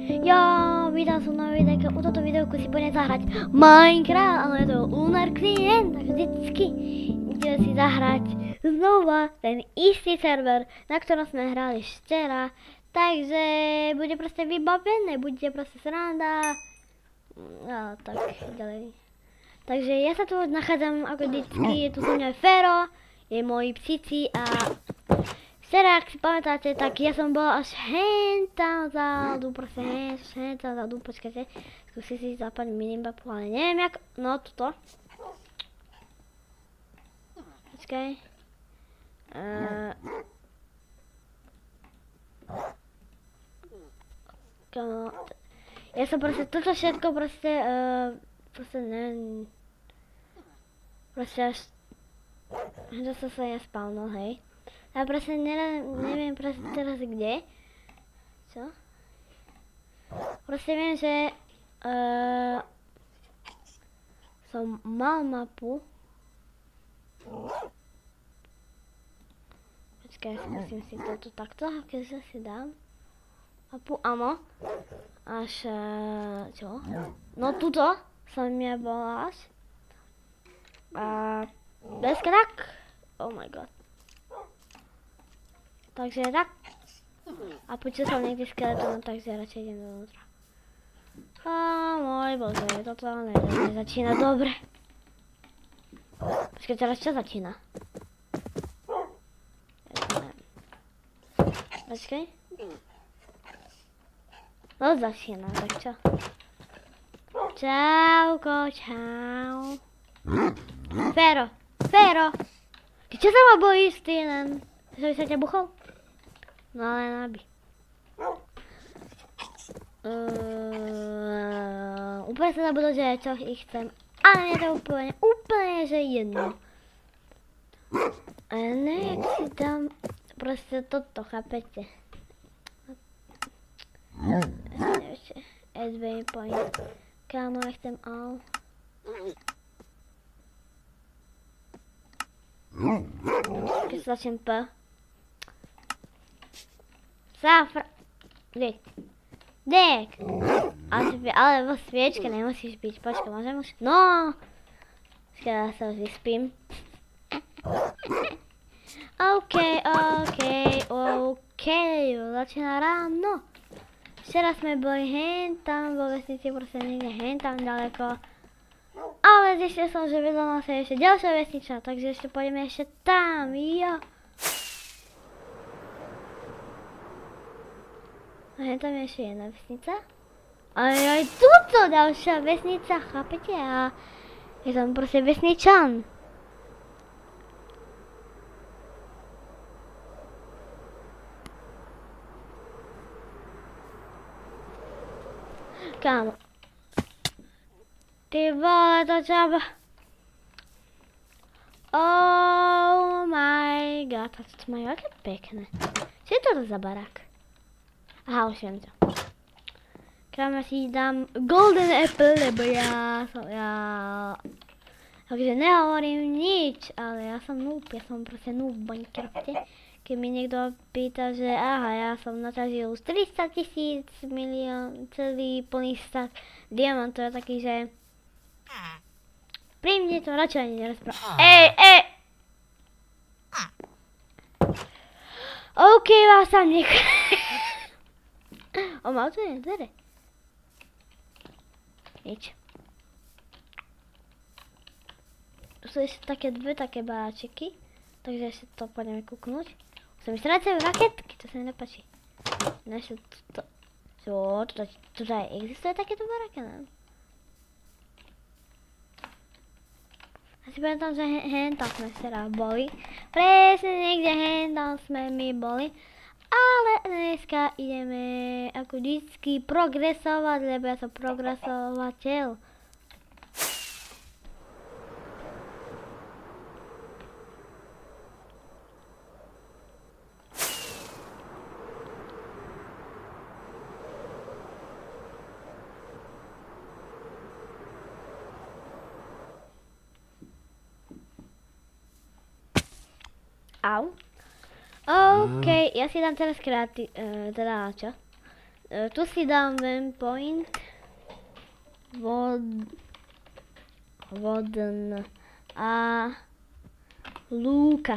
Jo, vítal som nový videjko, u toto videjku si poďme zahrať Minecraft, ale je to Lunar Client, tak vždycky ideme si zahrať znova ten istý server, na ktorom sme hrali včera, takže bude proste vybavené, bude proste sranda a tak ďalej. Takže ja sa tu nachádzam ako vždycky, je tu so mnou Fero, je môj psíci a včera, ak si pamätáte, tak ja som bol až hen tam vzadu, proste hen tam vzadu, počkajte, skúsim si zapať minimapu, ale neviem jak, no tuto. Počkaj. Ja som proste toto všetko proste, neviem, proste až, to som sa nespavnul, hej. Ja proste neviem proste teraz kde. Čo? Proste viem, že som mal mapu. Počkaj, skúsim si toto takto, keďže si dám mapu, áno. Až, čo? No tuto som ja bola až. A dneska tak. Oh my god. Takže tak. A počul som niekde skeleton, takže radšej idem dovnútra. A môj bože, toto nezačína dobre. Počkaj, teraz čo začína? Počkaj. No začína, tak čo? Čauko, čau. Fero, Fero! Ty čo sa ma bojíš, ty len? Že by sa ťa buchol? No ale nabi. Úplne sa zabudol, že čo ich chcem. Ale mne to úplne, že jedno. A ne, jak si dám proste toto, chápete? Ešte, SB point. Kámo, ja chcem all. Keď sa začnem P. Dek. Dek. Ale vo sviečke nemusíš byť. Počkaj, môžem už? No. Počkaj, ja sa už vyspím. OK. Začína ráno. Včera sme boli hen tam vo vesnici, proste niekde hen tam ďaleko. Ale zistil som, že vedľa nás je ešte ďalšia vesnička, takže ešte pôjdeme ešte tam, jo. A tam je ešte jedna vesnica. A je aj tuto ďalšia vesnica, chápete? A je tam proste vesničan. Kámo. Ty vole, to čaba. Oh my god, to majú aké pekné. Čo je toto za barák? Aha, už viem to. Kámo, si dám golden apple, lebo ja takže nehovorím nič, ale ja som noob, ja som proste noob v Minecrafte. Keď mi niekto pýta, že aha, ja som naťažil už 300 000 milión, celý plný stack diamantov, je taký, že pri mne to radšej ani nerozprávam. OK, vás tam O, mal to je dvere. Nič. Tu sú ešte také dve také baráčiky, takže ešte to poďme kúknúť. Sa mi strácajú raketky, to sa mi nepáči. Naše to... Čo? Tuto aj existuje takéto baráky, ne? Asi pamätám, že hen tam sme včera boli. Presne niekde hen tam sme my boli. Ale dneska ideme ako vždycky progresovať, lebo ja som progresovateľ. Au. OK, ja si dám teraz teda čo? Tu si dám waypoint. Vodn. A lúka.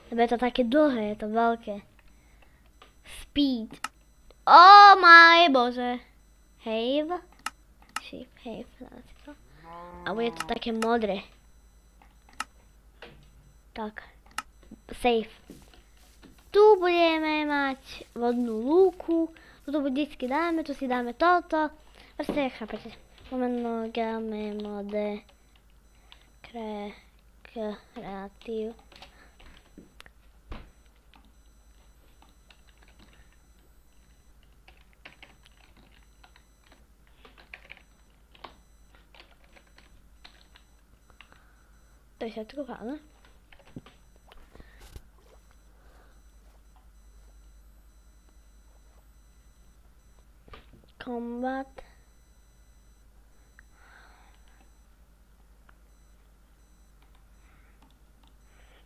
Lebo je to také dlhé, je to veľké. Speed. Oh my bože. Have. Sheep, have. A bude to také modré. Tak. Safe. Tu budeme mať vodnú lúku. Tu vždycky dáme, tu si dáme toto. Proste, chápete. Monogáme mode. Kreatív. To je všetko, áno? Combat.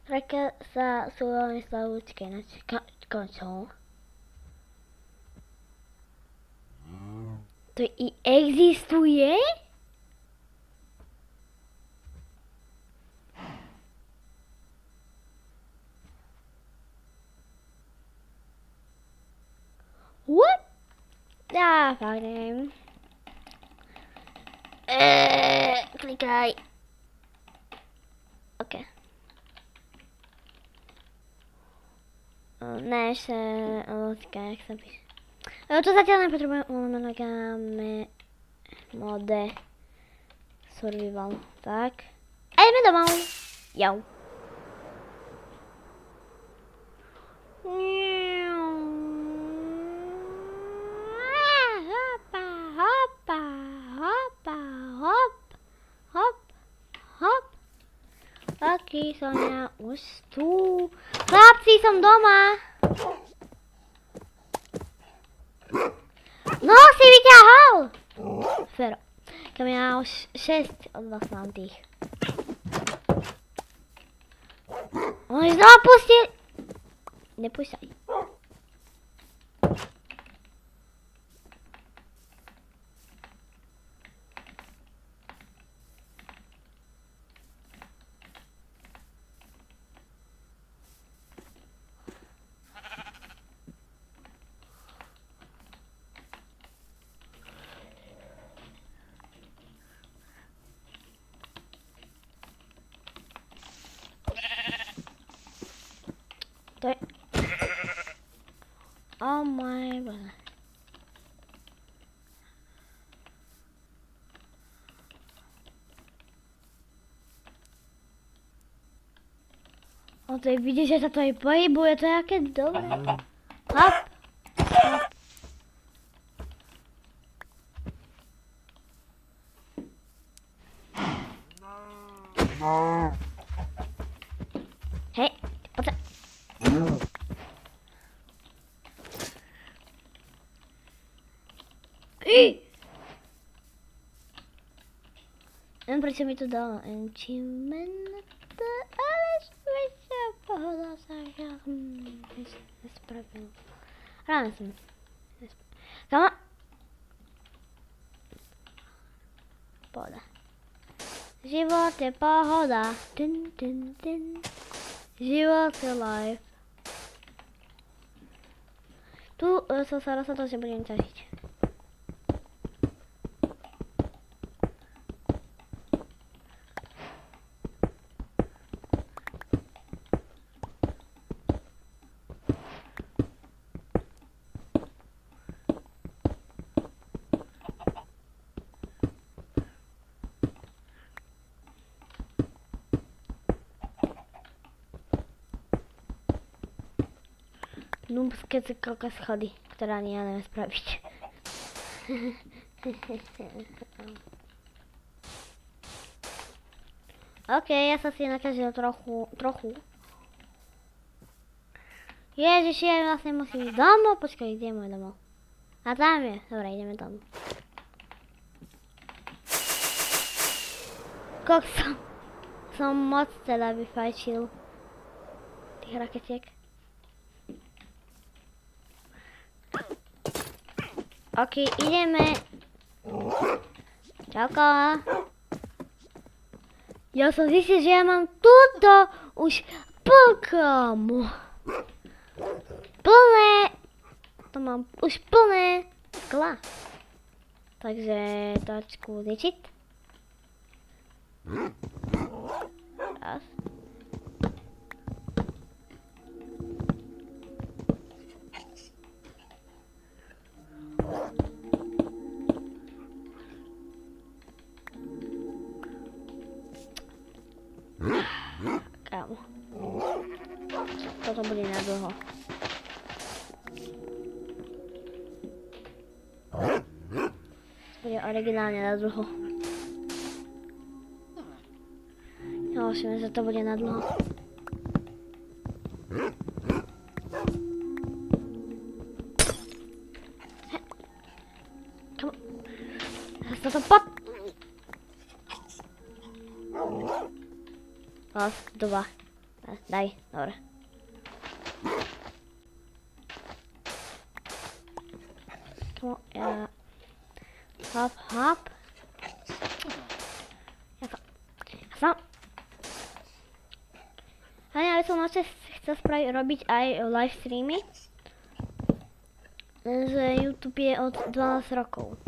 Reka sa sú veľmi slabúčke na čo? To i existuje? What? Ja, fakt neviem. Klikaj. OK. Ne, ešte jak sa píše. To zatiaľ nepotrebujem monogáme mode survival. Tak. A ideme domov. Jau. Taký som ja už tu. Chlapci, som doma. No, si vyťahol. Fero. Kam ja už 6 od vás mám tých. Oni znova pustili. Nepúšťaj. To je... Oh my god. O, to je vidieť, že sa to aj pohybuje, to je aké dobré. Hop. Hop. Hej, poď sa. Neviem, prečo mi to dalo achievement, ale švíča pohoda sa ja nespravil. Ráno som. Kama? Pohoda. Život je pohoda. Život je life. Tu som sa rozhodol, že budem ťažiť. Noobské cykloka schody, ktorá ani ja neviem spraviť. OK, ja sa si nakažil trochu. Ježiši, ja vlastne musím ísť domov. Počkaj, kde je môj domov? A tam je. Dobre, ideme tam. Kok som moc teda vyfajčil tých raketiek. Ok, ideme. Čauko. Ja som zistil, že ja mám túto už plkom. Plné. To mám už plné skla. Takže trošku zničiť. Raz. Kámo. Toto bude na dlho. Bude originálne na dlho. Ďalšie, že to bude na dlho. Zas to pod. Raz, dva. Daj, dobre. Komu, ja... Hop, hop. Ja som. A ja by som ešte chcel robiť aj live streamy. Že YouTube je od 12 rokov.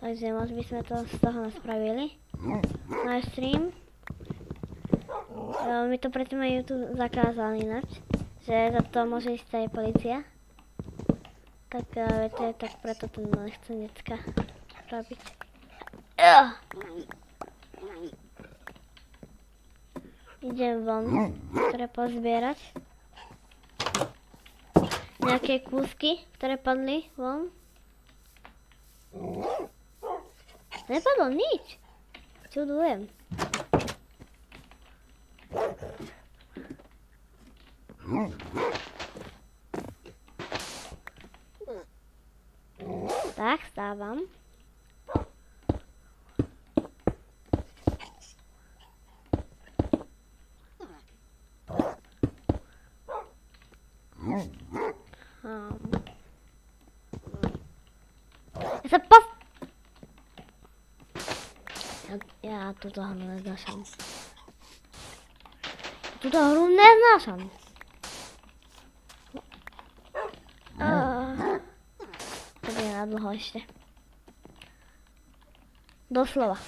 Takže možno by sme to z toho naspravili. Live stream. Mi to predtým aj YouTube zakázal ináč. Že za to môže ísť aj polícia. Tak viete, tak preto to nechcem dneska robiť. Idem von, ktoré pozbierať. Nejaké kúsky, ktoré padli von. Nepadlo nič. Čudujem. Tak, stávam. Ja túto hru neznášam. Túto hru neznášam. To bude na dlho ešte. Doslova.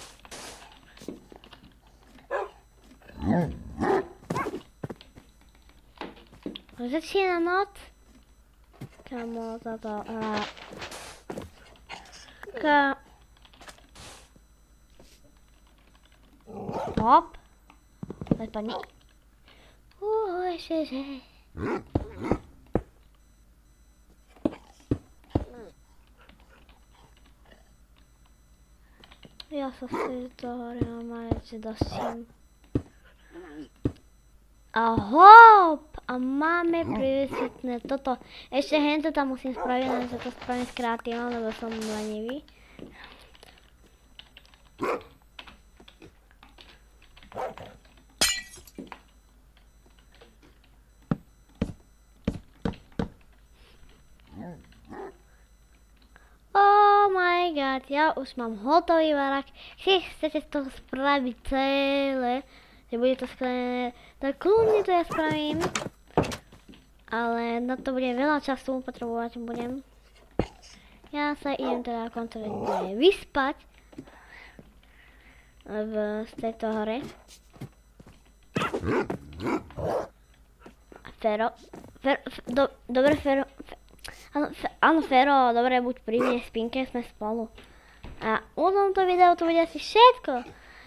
Začína noc. Kamo toto... Hop. Vypadni. Ešte. Ja sa z toho reálne dostím. A hop! A máme privysvetné toto. Ešte hento tam musím spraviť, len sa to spravím s kreatívom, lebo som lenivý. Oh my god, ja už mám hotový barák. Keď chcete z toho spraviť celé, že bude to sklené, tak kľudne to ja spravím. Ale na to bude veľa času, potrebovať budem. Ja sa idem teda kontrolne vyspať z tejto hore. Dobre, áno, Fero, dobre, buď pri mne, spinke, sme spolu. A u tomto videu to bude asi všetko.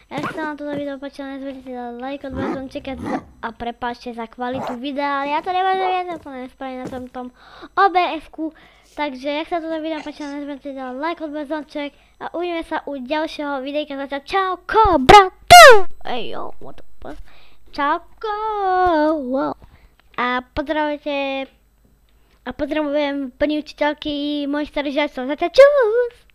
Ak sa vám toto video páčilo, nezvedite dať like, odbudem čekať a prepáčte za kvalitu videa, ale ja to neviem, ja to nespravím na tom OBS-ku. Takže ak sa toto video páčilo, nezvedite dať like, odbudem ček a uvidíme sa u ďalšieho videjka. Zatiaľ čauko, bratu! Ej, yo, what the fuck? Čauko! Wow. A pozdravujem pani učiteľky mojich starých žiacov. Zatiaľ čus!